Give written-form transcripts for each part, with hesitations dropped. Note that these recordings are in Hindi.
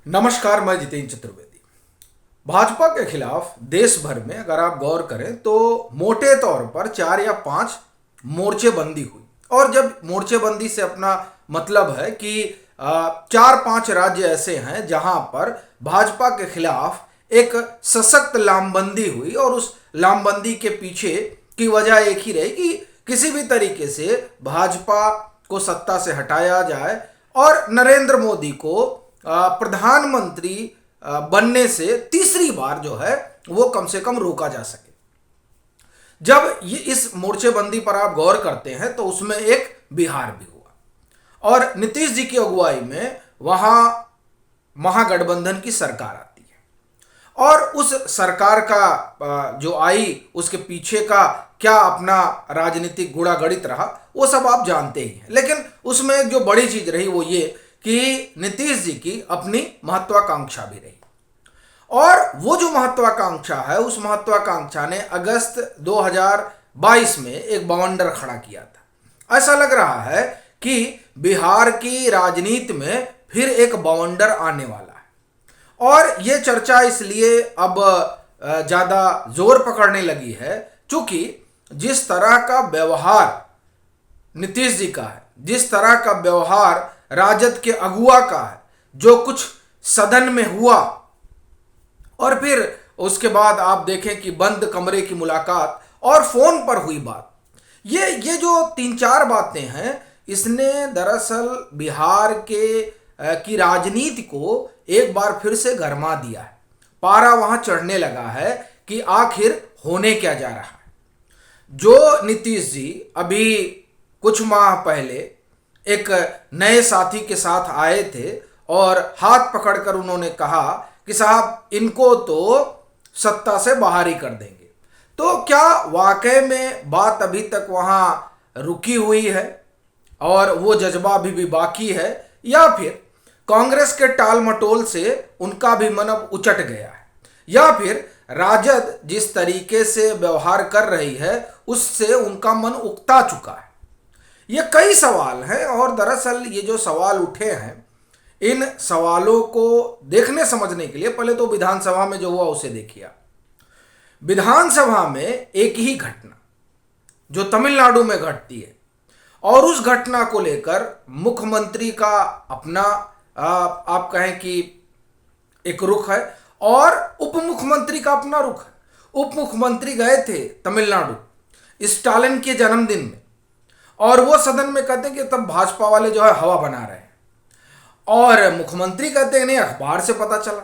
नमस्कार, मैं जितेंद्र चतुर्वेदी। भाजपा के खिलाफ देश भर में अगर आप गौर करें तो मोटे तौर पर 4 या 5 मोर्चेबंदी हुई। और जब मोर्चेबंदी से अपना मतलब है कि 4-5 राज्य ऐसे हैं जहां पर भाजपा के खिलाफ एक सशक्त लामबंदी हुई और उस लामबंदी के पीछे की वजह एक ही रही कि किसी भी तरीके से भाजपा को सत्ता से हटाया जाए और नरेंद्र मोदी को प्रधानमंत्री बनने से तीसरी बार जो है वो कम से कम रोका जा सके। जब ये इस मोर्चेबंदी पर आप गौर करते हैं तो उसमें एक बिहार भी हुआ और नीतीश जी की अगुवाई में वहां महागठबंधन की सरकार आती है और उस सरकार का जो आई उसके पीछे का क्या अपना राजनीतिक गुणागणित रहा वो सब आप जानते ही हैं। लेकिन उसमें एक जो बड़ी चीज रही वो ये कि नीतीश जी की अपनी महत्वाकांक्षा भी रही और वो जो महत्वाकांक्षा है उस महत्वाकांक्षा ने अगस्त 2022 में एक बवंडर खड़ा किया था। ऐसा लग रहा है कि बिहार की राजनीति में फिर एक बवंडर आने वाला है और ये चर्चा इसलिए अब ज्यादा जोर पकड़ने लगी है क्योंकि जिस तरह का व्यवहार नीतीश जी का है, जिस तरह का व्यवहार राजद के अगुआ का है, जो कुछ सदन में हुआ और फिर उसके बाद आप देखें कि बंद कमरे की मुलाकात और फोन पर हुई बात, ये जो 3-4 बातें हैं इसने दरअसल बिहार के की राजनीति को एक बार फिर से गरमा दिया है। पारा वहां चढ़ने लगा है कि आखिर होने क्या जा रहा है। जो नीतीश जी अभी कुछ माह पहले एक नए साथी के साथ आए थे और हाथ पकड़कर उन्होंने कहा कि साहब इनको तो सत्ता से बाहर ही कर देंगे, तो क्या वाकई में बात अभी तक वहां रुकी हुई है और वो जज्बा अभी भी बाकी है या फिर कांग्रेस के टाल मटोल से उनका भी मन अब उचट गया है या फिर राजद जिस तरीके से व्यवहार कर रही है उससे उनका मन उकता चुका है। ये कई सवाल हैं और दरअसल ये जो सवाल उठे हैं इन सवालों को देखने समझने के लिए पहले तो विधानसभा में जो हुआ उसे देखिए। विधानसभा में एक ही घटना जो तमिलनाडु में घटती है और उस घटना को लेकर मुख्यमंत्री का अपना आप कहें कि एक रुख है और उप मुख्यमंत्री का अपना रुख है। उप मुख्यमंत्री गए थे तमिलनाडु स्टालिन के जन्मदिन में और वो सदन में कहते हैं कि तब भाजपा वाले जो है हवा बना रहे हैं और मुख्यमंत्री कहते हैं नहीं अखबार से पता चला।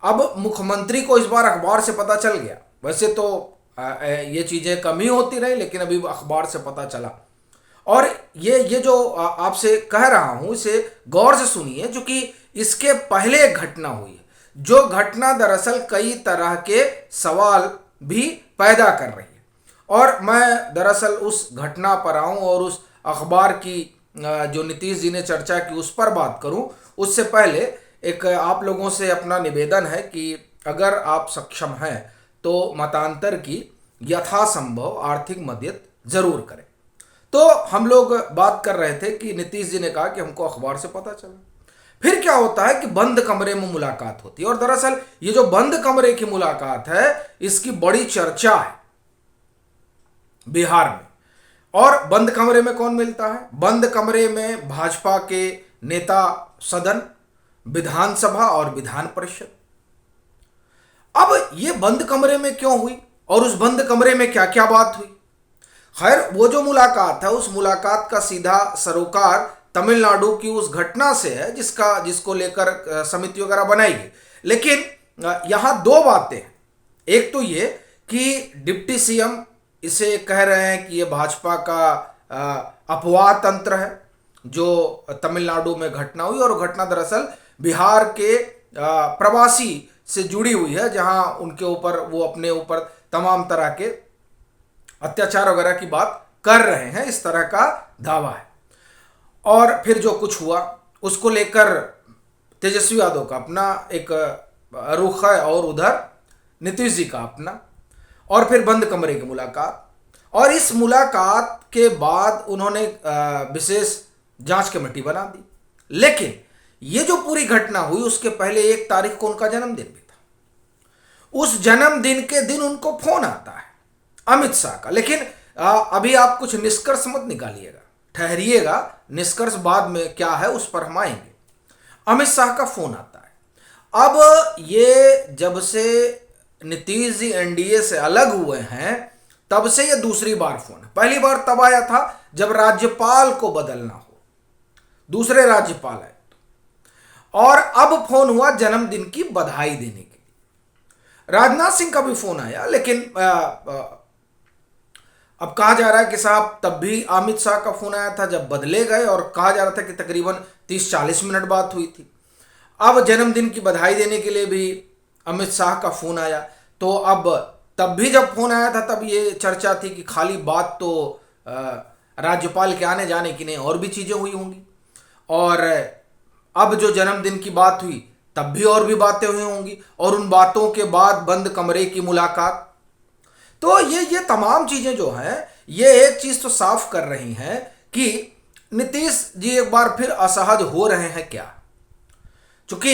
अब मुख्यमंत्री को इस बार अखबार से पता चल गया, वैसे तो ये चीज़ें कम ही होती रही लेकिन अभी अखबार से पता चला। और ये जो आपसे कह रहा हूँ इसे गौर से सुनिए क्योंकि इसके पहले एक घटना हुई है जो घटना दरअसल कई तरह के सवाल भी पैदा कर रही है और मैं दरअसल उस घटना पर आऊं और उस अखबार की जो नीतीश जी ने चर्चा की उस पर बात करूं उससे पहले एक आप लोगों से अपना निवेदन है कि अगर आप सक्षम हैं तो मतांतर की यथासंभव आर्थिक मदद जरूर करें। तो हम लोग बात कर रहे थे कि नीतीश जी ने कहा कि हमको अखबार से पता चला। फिर क्या होता है कि बंद कमरे में मुलाकात होती है और दरअसल ये जो बंद कमरे की मुलाकात है इसकी बड़ी चर्चा है बिहार में। और बंद कमरे में कौन मिलता है? बंद कमरे में भाजपा के नेता सदन, विधानसभा और विधान परिषद। अब ये बंद कमरे में क्यों हुई और उस बंद कमरे में क्या क्या बात हुई? खैर वो जो मुलाकात है उस मुलाकात का सीधा सरोकार तमिलनाडु की उस घटना से है जिसको लेकर समिति वगैरह बनाई गई। लेकिन यहां 2 बातें हैं। एक तो ये कि डिप्टी सीएम इसे कह रहे हैं कि ये भाजपा का अफवाह तंत्र है जो तमिलनाडु में घटना हुई और घटना दरअसल बिहार के प्रवासी से जुड़ी हुई है जहां उनके ऊपर वो अपने ऊपर तमाम तरह के अत्याचार वगैरह की बात कर रहे हैं, इस तरह का दावा है। और फिर जो कुछ हुआ उसको लेकर तेजस्वी यादव का अपना एक रुख है और उधर नीतीश जी का अपना, और फिर बंद कमरे की मुलाकात। और इस मुलाकात के बाद उन्होंने विशेष जांच कमेटी बना दी। लेकिन ये जो पूरी घटना हुई उसके पहले 1 तारीख को उनका जन्मदिन भी था। उस जन्मदिन के दिन उनको फोन आता है अमित शाह का। लेकिन अभी आप कुछ निष्कर्ष मत निकालिएगा, ठहरिएगा, निष्कर्ष बाद में क्या है उस पर हम आएंगे। अमित शाह का फोन आता है। अब ये जब से नीतीश जी एनडीए से अलग हुए हैं तब से ये दूसरी बार फोन है। पहली बार तब आया था जब राज्यपाल को बदलना हो, दूसरे राज्यपाल आए तो। और अब फोन हुआ जन्मदिन की बधाई देने के लिए। राजनाथ सिंह का भी फोन आया, लेकिन अब कहा जा रहा है कि साहब तब भी अमित शाह का फोन आया था जब बदले गए, और कहा जा रहा था कि तकरीबन 30-40 मिनट बात हुई थी। अब जन्मदिन की बधाई देने के लिए भी अमित शाह का फोन आया। तो अब तब भी जब फोन आया था तब ये चर्चा थी कि खाली बात तो राज्यपाल के आने जाने की नहीं, और भी चीजें हुई होंगी। और अब जो जन्मदिन की बात हुई तब भी और भी बातें हुई होंगी, और उन बातों के बाद बंद कमरे की मुलाकात। तो ये तमाम चीजें जो हैं ये एक चीज तो साफ कर रही हैं कि नीतीश जी एक बार फिर असहज हो रहे हैं क्या। चूंकि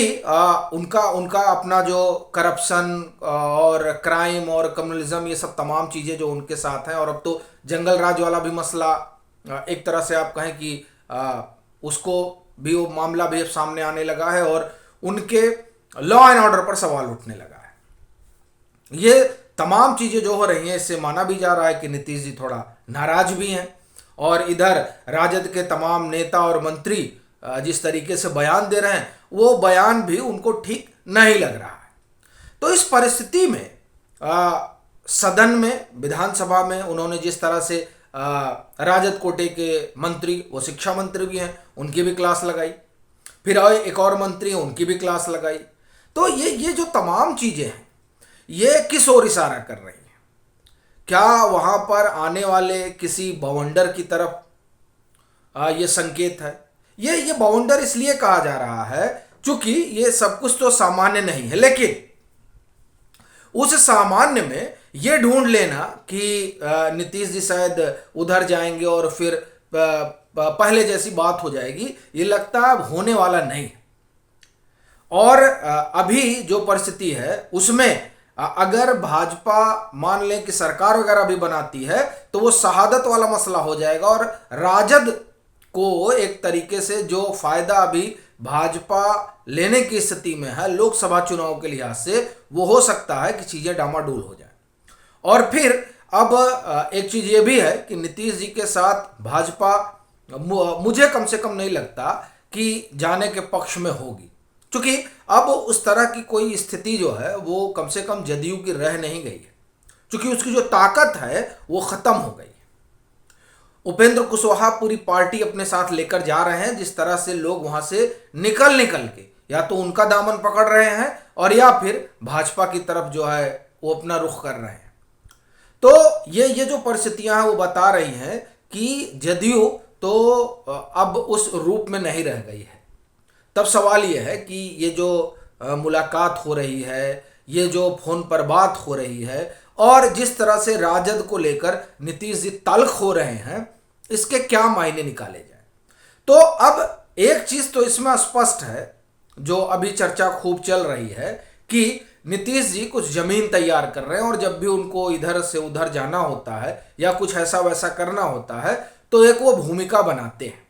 उनका अपना जो करप्शन और क्राइम और कम्युनलिज्म, ये सब तमाम चीज़ें जो उनके साथ हैं, और अब तो जंगल राज वाला भी मसला, एक तरह से आप कहें कि उसको भी, वो मामला भी अब सामने आने लगा है, और उनके लॉ एंड ऑर्डर पर सवाल उठने लगा है। ये तमाम चीज़ें जो हो रही हैं इससे माना भी जा रहा है कि नीतीश जी थोड़ा नाराज भी हैं, और इधर राजद के तमाम नेता और मंत्री जिस तरीके से बयान दे रहे हैं वो बयान भी उनको ठीक नहीं लग रहा है। तो इस परिस्थिति में सदन में, विधानसभा में उन्होंने जिस तरह से राजद कोटे के मंत्री, वो शिक्षा मंत्री भी हैं, उनकी भी क्लास लगाई, फिर एक और मंत्री हैं उनकी भी क्लास लगाई। तो ये जो तमाम चीज़ें हैं ये किस ओर इशारा कर रही हैं? क्या वहाँ पर आने वाले किसी बवंडर की तरफ ये संकेत है? ये बाउंडर इसलिए कहा जा रहा है क्योंकि ये सब कुछ तो सामान्य नहीं है, लेकिन उस सामान्य में ये ढूंढ लेना कि नीतीश जी शायद उधर जाएंगे और फिर पहले जैसी बात हो जाएगी, ये लगता है अब होने वाला नहीं है। और अभी जो परिस्थिति है उसमें अगर भाजपा मान लें कि सरकार वगैरह भी बनाती है तो वो शहादत वाला मसला हो जाएगा, और राजद को एक तरीके से जो फायदा अभी भाजपा लेने की स्थिति में है लोकसभा चुनाव के लिहाज से, वो हो सकता है कि चीजें डामाडोल हो जाए। और फिर अब एक चीज ये भी है कि नीतीश जी के साथ भाजपा मुझे कम से कम नहीं लगता कि जाने के पक्ष में होगी, क्योंकि अब उस तरह की कोई स्थिति जो है वो कम से कम जदयू की रह नहीं गई है, क्योंकि उसकी जो ताकत है वो खत्म हो गई है। उपेंद्र कुशवाहा पूरी पार्टी अपने साथ लेकर जा रहे हैं, जिस तरह से लोग वहां से निकल के या तो उनका दामन पकड़ रहे हैं और या फिर भाजपा की तरफ जो है वो अपना रुख कर रहे हैं। तो ये जो परिस्थितियां हैं वो बता रही हैं कि जदयू तो अब उस रूप में नहीं रह गई है। तब सवाल ये है कि ये जो मुलाकात हो रही है, ये जो फोन पर बात हो रही है, और जिस तरह से राजद को लेकर नीतीश जी तल्ख हो रहे हैं, इसके क्या मायने निकाले जाए। तो अब एक चीज तो इसमें स्पष्ट है, जो अभी चर्चा खूब चल रही है, कि नीतीश जी कुछ जमीन तैयार कर रहे हैं, और जब भी उनको इधर से उधर जाना होता है या कुछ ऐसा वैसा करना होता है तो एक वो भूमिका बनाते हैं।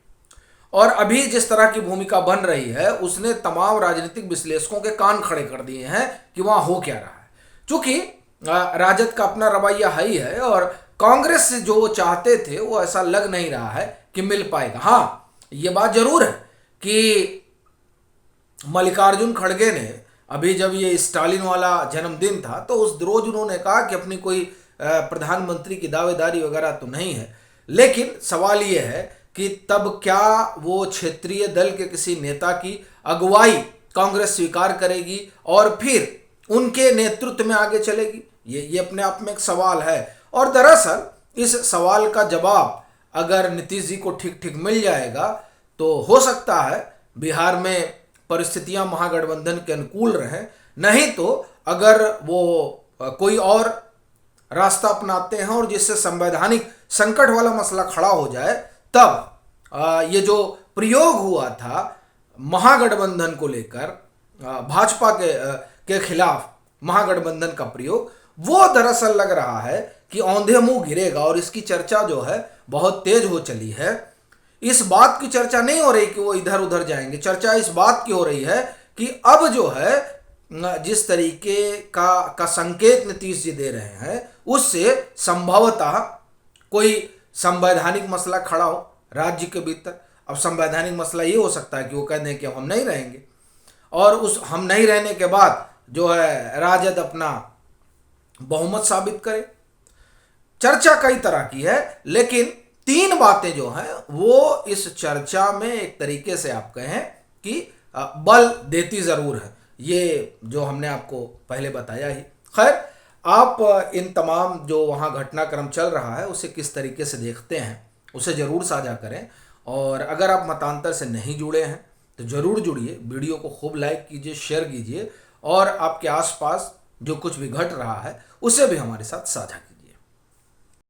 और अभी जिस तरह की भूमिका बन रही है उसने तमाम राजनीतिक विश्लेषकों के कान खड़े कर दिए हैं कि वहां हो क्या रहा है। चूंकि राजद का अपना रवैया है ही है, और कांग्रेस से जो वो चाहते थे वो ऐसा लग नहीं रहा है कि मिल पाएगा। हाँ, ये बात जरूर है कि मल्लिकार्जुन खड़गे ने अभी जब ये स्टालिन वाला जन्मदिन था तो उस रोज उन्होंने कहा कि अपनी कोई प्रधानमंत्री की दावेदारी वगैरह तो नहीं है, लेकिन सवाल ये है कि तब क्या वो क्षेत्रीय दल के किसी नेता की अगुवाई कांग्रेस स्वीकार करेगी और फिर उनके नेतृत्व में आगे चलेगी? ये अपने आप में एक सवाल है। और दरअसल इस सवाल का जवाब अगर नीतीश जी को ठीक ठीक मिल जाएगा तो हो सकता है बिहार में परिस्थितियां महागठबंधन के अनुकूल रहें, नहीं तो अगर वो कोई और रास्ता अपनाते हैं और जिससे संवैधानिक संकट वाला मसला खड़ा हो जाए, तब ये जो प्रयोग हुआ था महागठबंधन को लेकर भाजपा के खिलाफ महागठबंधन का प्रयोग, वो दरअसल लग रहा है कि औंधे मुंह गिरेगा। और इसकी चर्चा जो है बहुत तेज हो चली है। इस बात की चर्चा नहीं हो रही कि वो इधर उधर जाएंगे, चर्चा इस बात की हो रही है कि अब जो है जिस तरीके का संकेत नीतीश जी दे रहे हैं, उससे संभवतः कोई संवैधानिक मसला खड़ा हो राज्य के भीतर। अब संवैधानिक मसला ये हो सकता है कि वो कह दें कि हम नहीं रहेंगे, और उस हम नहीं रहने के बाद जो है राजद अपना बहुमत साबित करे। चर्चा कई तरह की है, लेकिन तीन बातें जो हैं वो इस चर्चा में एक तरीके से आप कहें कि बल देती जरूर है। ये जो हमने आपको पहले बताया ही। खैर, आप इन तमाम जो वहाँ घटनाक्रम चल रहा है उसे किस तरीके से देखते हैं उसे ज़रूर साझा करें। और अगर आप मतांतर से नहीं जुड़े हैं तो ज़रूर जुड़िए, वीडियो को खूब लाइक कीजिए, शेयर कीजिए, और आपके आसपास जो कुछ भी घट रहा है उसे भी हमारे साथ साझा कीजिए।